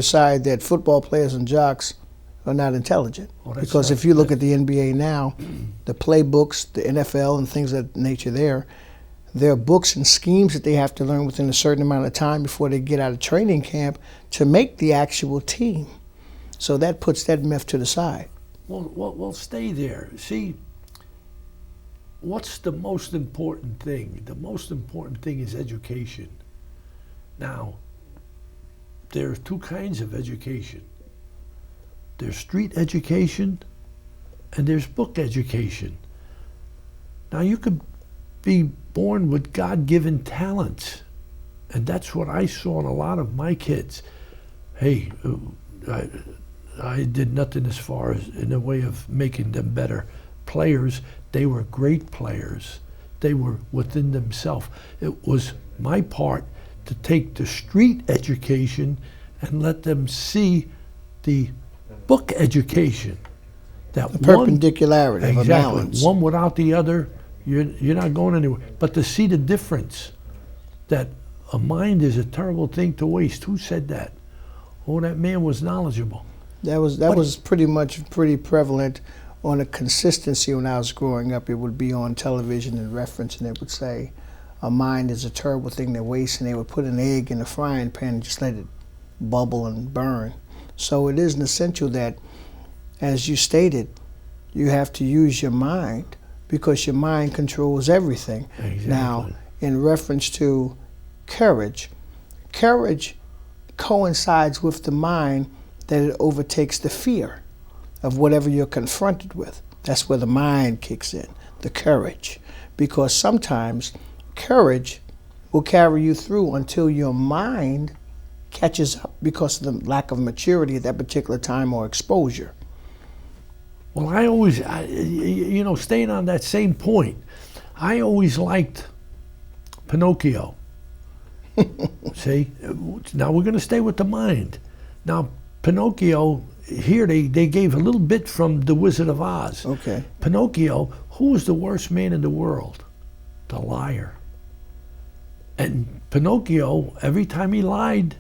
decide that football players and jocks are not intelligent. Because if you look at the NBA now, the playbooks, the NFL and things of that nature there are books and schemes that they have to learn within a certain amount of time before they get out of training camp to make the actual team. So that puts that myth to the side. Well, stay there. See, what's the most important thing? The most important thing is education. Now, there's two kinds of education. There's street education and there's book education. Now, you could be born with God-given talents, and that's what I saw in a lot of my kids. Hey, I did nothing as far as in the way of making them better players. They were great players. They were within themselves. It was my part to take the street education and let them see the book education. That the perpendicularity of a balance. One without the other, you're not going anywhere. But to see the difference, that a mind is a terrible thing to waste. Who said that? Oh, that man was knowledgeable. That was pretty prevalent on a consistency when I was growing up. It would be on television and reference, and it would say, a mind is a terrible thing to waste, and they would put an egg in a frying pan and just let it bubble and burn. So it is an essential that, as you stated, you have to use your mind because your mind controls everything. Exactly. Now, in reference to courage coincides with the mind that it overtakes the fear of whatever you're confronted with. That's where the mind kicks in, the courage. Because sometimes courage will carry you through until your mind catches up because of the lack of maturity at that particular time or exposure. Well, I always, staying on that same point, I always liked Pinocchio. See, now we're going to stay with the mind. Now, Pinocchio, here they gave a little bit from The Wizard of Oz. Okay. Pinocchio, who was the worst man in the world? The liar. And Pinocchio, every time he lied,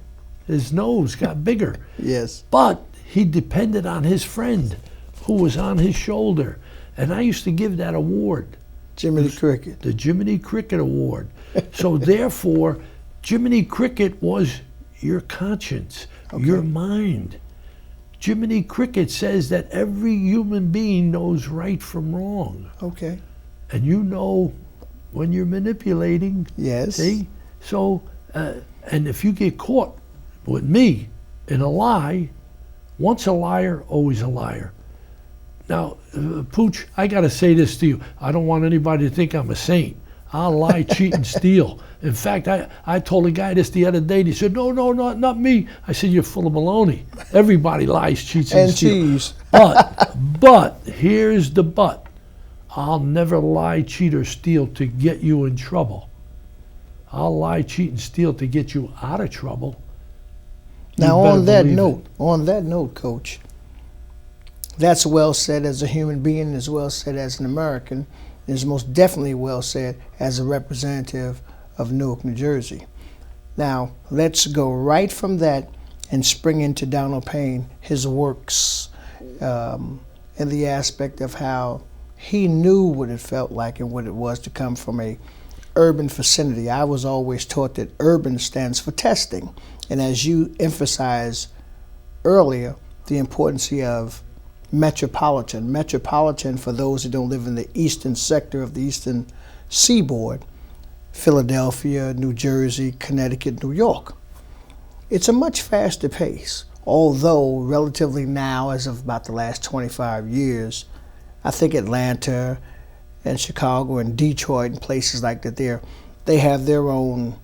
his nose got bigger. Yes. But he depended on his friend who was on his shoulder. And I used to give that award. Jiminy Cricket. The Jiminy Cricket Award. So therefore, Jiminy Cricket was your conscience, okay, your mind. Jiminy Cricket says that every human being knows right from wrong. Okay. And you know when you're manipulating. Yes. See? So, and if you get caught with me in a lie, once a liar, always a liar. Now, Pooch, I got to say this to you. I don't want anybody to think I'm a saint. I'll lie, cheat, and steal. In fact, I told a guy this the other day, and he said, no, not me. I said, you're full of baloney. Everybody lies, cheats, and steals. But, here's the but. I'll never lie, cheat, or steal to get you in trouble. I'll lie, cheat, and steal to get you out of trouble. Now, on that note, Coach, that's well said as a human being, as well said as an American, is most definitely well said as a representative of Newark, New Jersey. Now, let's go right from that and spring into Donald Payne, his works, in the aspect of how he knew what it felt like and what it was to come from a urban vicinity. I was always taught that urban stands for testing. And as you emphasized earlier, the importance of metropolitan. Metropolitan, for those who don't live in the eastern sector of the eastern seaboard, Philadelphia, New Jersey, Connecticut, New York. It's a much faster pace, although relatively now, as of about the last 25 years, I think Atlanta and Chicago and Detroit and places like that, they have their own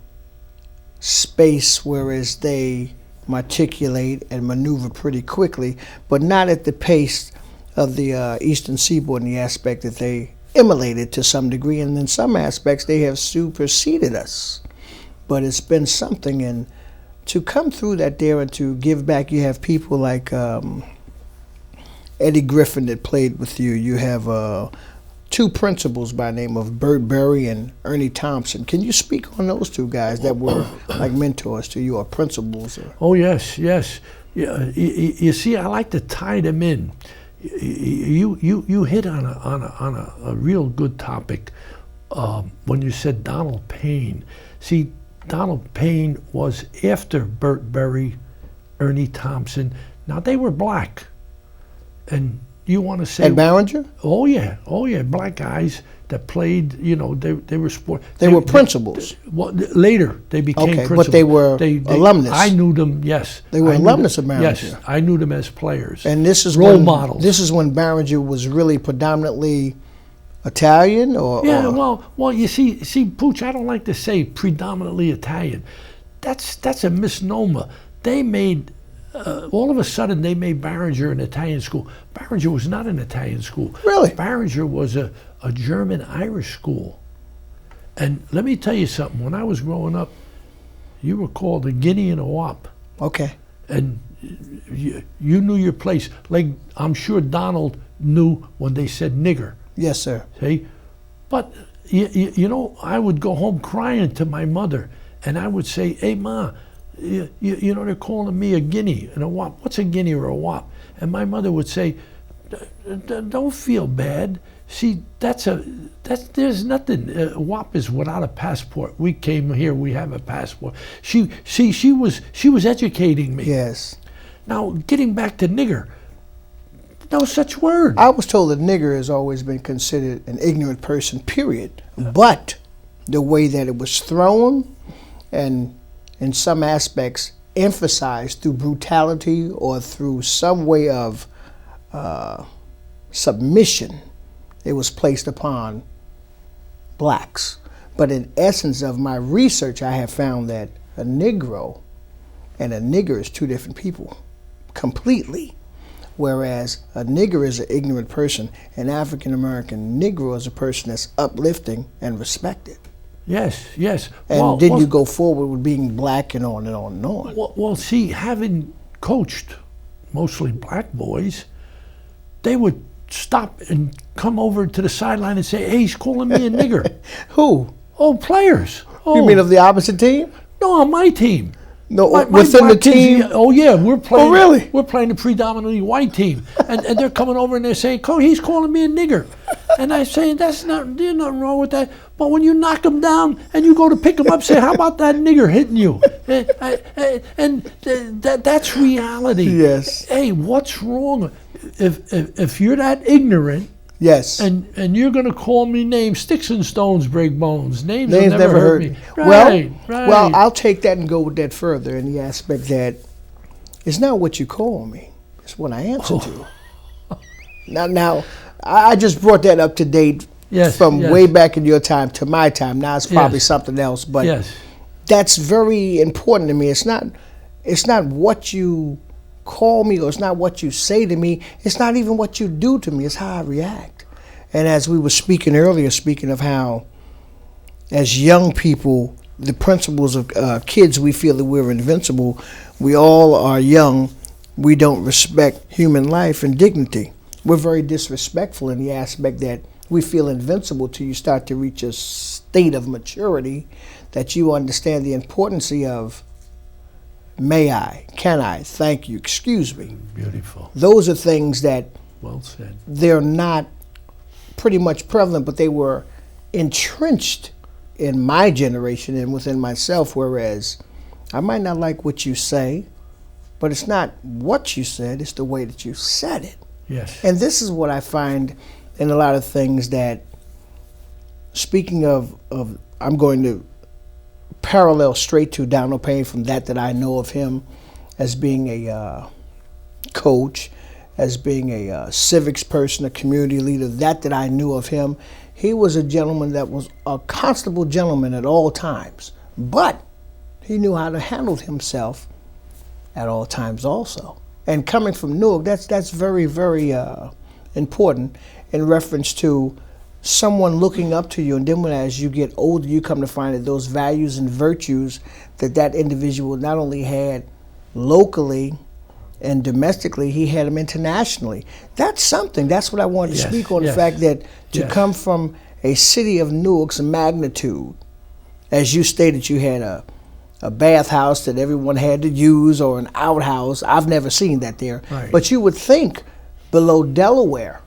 space, whereas they matriculate and maneuver pretty quickly, but not at the pace of the eastern seaboard in the aspect that they emulated to some degree, and in some aspects they have superseded us. But it's been something, and to come through that there and to give back, you have people like Eddie Griffin that played with you. You have two principals by the name of Bert Berry and Ernie Thompson. Can you speak on those two guys that were like mentors to you or principals? Oh, yes. You see, I like to tie them in. You hit on a real good topic when you said Donald Payne. See, Donald Payne was after Burt Berry, Ernie Thompson. Now they were black, and you want to say At Barringer? Oh yeah, black guys that played. You know, they were sport. They were principals. Well, later they became principals. But they were alumnus. I knew them. Yes, they were alumnus of Barringer. Yes, I knew them as players. And this is role models. This is when Barringer was really predominantly Italian, or yeah. Or? Well, you see, Pooch. I don't like to say predominantly Italian. That's a misnomer. They made. All of a sudden, they made Barringer an Italian school. Barringer was not an Italian school. Really? Barringer was a German-Irish school. And let me tell you something. When I was growing up, you were called a Guinea and a Wop. Okay. And you knew your place. Like, I'm sure Donald knew when they said nigger. Yes, sir. See? But, you know, I would go home crying to my mother, and I would say, hey, Ma, you know, they're calling me a guinea and a wop. What's a guinea or a wop? And my mother would say, don't feel bad. See, there's nothing. A wop is without a passport. We came here, we have a passport. She was educating me. Yes. Now, getting back to nigger, no such word. I was told that nigger has always been considered an ignorant person, period. But the way that it was thrown and in some aspects emphasized through brutality or through some way of submission, it was placed upon blacks. But in essence of my research, I have found that a Negro and a nigger is two different people, completely. Whereas a nigger is an ignorant person, an African-American Negro is a person that's uplifting and respected. Yes. And then you go forward with being black and on and on and on. Well, see, having coached mostly black boys, they would stop and come over to the sideline and say, hey, he's calling me a nigger. Who? Oh, players. Oh. You mean of the opposite team? No, on my team. No, my within the team? Oh, yeah, we're playing. Oh, really? We're playing a predominantly white team. And they're coming over and they're saying, Coach, he's calling me a nigger. And I'm saying, there's nothing wrong with that. But when you knock him down and you go to pick him up, say, how about that nigger hitting you? And that's reality. Yes. Hey, what's wrong? If you're that ignorant, yes, and you're going to call me names, sticks and stones break bones. Names never hurt me. Right. Well, I'll take that and go with that further in the aspect that it's not what you call me, it's what I answer to. Now, I just brought that up to date from way back in your time to my time. Now it's probably something else, but that's very important to me. It's not what you call me, or it's not what you say to me. It's not even what you do to me. It's how I react. And as we were speaking earlier, speaking of how as young people, the principles of kids, we feel that we're invincible. We all are young. We don't respect human life and dignity. We're very disrespectful in the aspect that we feel invincible till you start to reach a state of maturity that you understand the importance of may I, can I, thank you, excuse me. Beautiful. Those are things that, well said, they're not pretty much prevalent, but they were entrenched in my generation and within myself, whereas I might not like what you say, but it's not what you said, it's the way that you said it. Yes. And this is what I find in a lot of things that, speaking of I'm going to parallel straight to Donald Payne from that I know of him as being a coach, as being a civics person, a community leader, that I knew of him. He was a gentleman that was a constable gentleman at all times, but he knew how to handle himself at all times also. And coming from Newark, that's very, very important in reference to someone looking up to you, and then as you get older, you come to find that those values and virtues that individual not only had locally and domestically, he had them internationally. That's something. That's what I wanted to speak on, the fact that to come from a city of Newark's magnitude, as you stated, you had a bathhouse that everyone had to use or an outhouse. I've never seen that there. Right. But you would think below Delaware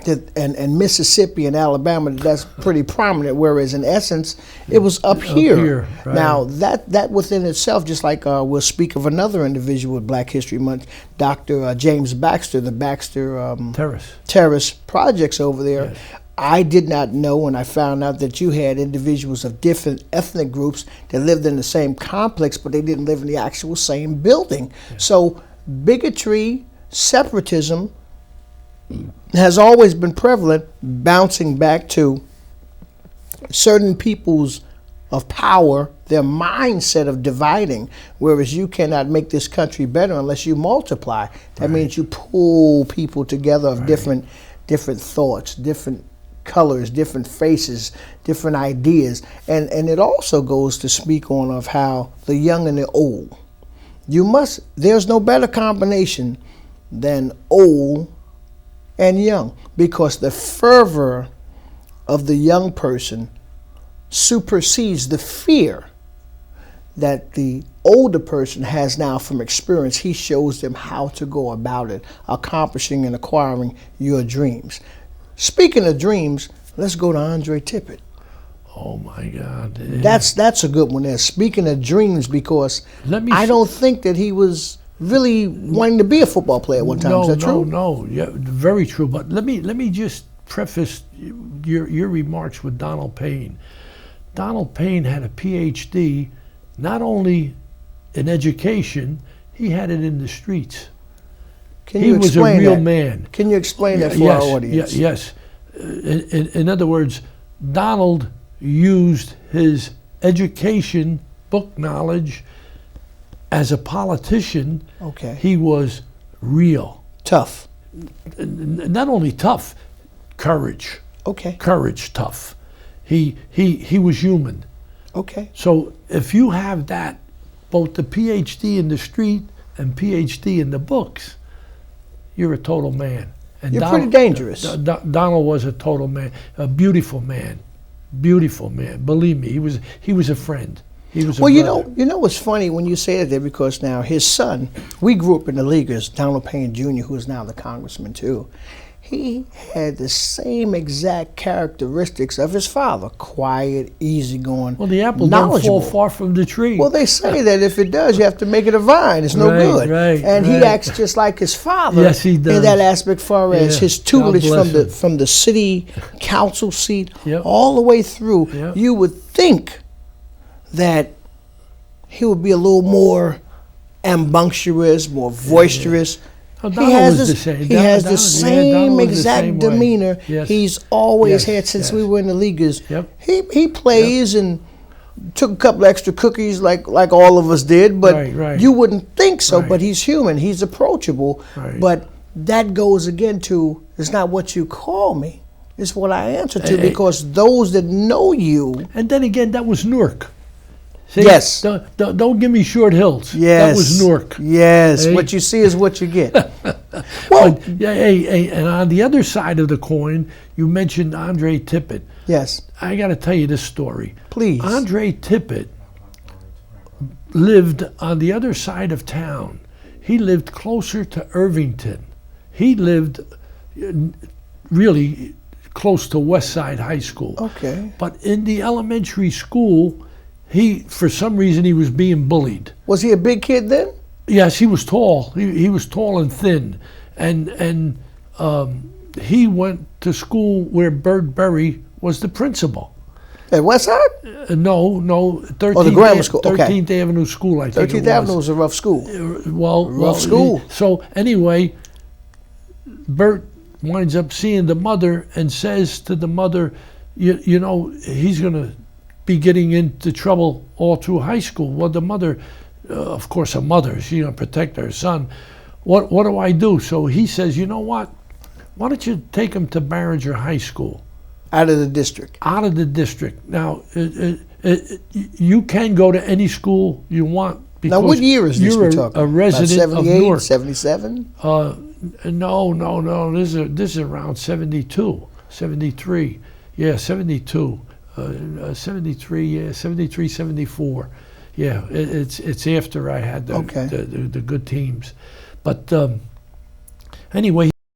and Mississippi and Alabama, that's pretty prominent, whereas in essence, it was up here. Right. Now, that within itself, just like we'll speak of another individual with Black History Month, Dr. James Baxter, the Baxter Terrace projects over there. Yes. I did not know when I found out that you had individuals of different ethnic groups that lived in the same complex, but they didn't live in the actual same building. Yeah. So bigotry, separatism has always been prevalent, bouncing back to certain peoples of power, their mindset of dividing, whereas you cannot make this country better unless you multiply. That means you pull people together of different thoughts, different colors, different faces, different ideas. And it also goes to speak on of how the young and the old. There's no better combination than old and young, because the fervor of the young person supersedes the fear that the older person has now from experience. He shows them how to go about it, accomplishing and acquiring your dreams. Speaking of dreams, let's go to Andre Tippett. Oh my God! Yeah. That's a good one there. Speaking of dreams, because I don't think that he was really wanting to be a football player at one time. Is that true? No, yeah, very true. But let me just preface your remarks with Donald Payne. Donald Payne had a PhD, not only in education, he had it in the streets. He was a real man. Can you explain that for our audience? Yes. In other words, Donald used his education, book knowledge, as a politician. Okay. He was real. Tough. Not only tough, courage. Okay. Courage, tough. He was human. Okay. So if you have that, both the PhD in the street and PhD in the books, you're a total man. And you're pretty dangerous. Donald was a total man, a beautiful man. Beautiful man. Believe me, he was a friend. He was a brother. you know what's funny when you say that there, because now his son, we grew up in the leaguers, Donald Payne Jr., who is now the congressman too. He had the same exact characteristics of his father: quiet, easygoing, well, the apple don't fall far from the tree. Well, they say that if it does, you have to make it a vine. It's no good. And he acts just like his father. Yes, he does. In that aspect, far as his tutelage from the city council seat all the way through. Yep. You would think that he would be a little more rambunctious, more boisterous. Oh, he has the same exact demeanor he's always had since we were in the leaguers. Yep. He plays and took a couple extra cookies like all of us did, but you wouldn't think so. But he's human. He's approachable. But that goes again to, it's not what you call me, it's what I answer to, because those that know you. And then again, that was Newark. See, yes. Don't give me Short Hills. Yes. That was Newark. Yes. Hey? What you see is what you get. Well, and on the other side of the coin, you mentioned Andre Tippett. Yes. I got to tell you this story. Please. Andre Tippett lived on the other side of town. He lived closer to Irvington. He lived really close to West Side High School. Okay. But in the elementary school, for some reason, he was being bullied. Was he a big kid then? Yes, he was tall. He was tall and thin, and he went to school where Bert Berry was the principal. At West Side? No, 13th, the grammar school. 13th Avenue School, I think 13th Avenue was a rough school. Rough school. So anyway, Bert winds up seeing the mother and says to the mother, you know, he's going to be getting into trouble all through high school. Well, the mother, of course, a mother, she's going to protect her son. What do I do? So he says, you know what? Why don't you take him to Barringer High School? Out of the district. Out of the district. Now, you can go to any school you want. Now, what year is this we're talking? You're a resident of Newark. 77? No. This is around 72, 73. Yeah, 72. 73, 74. Yeah, it's after I had Okay. the good teams, but anyway.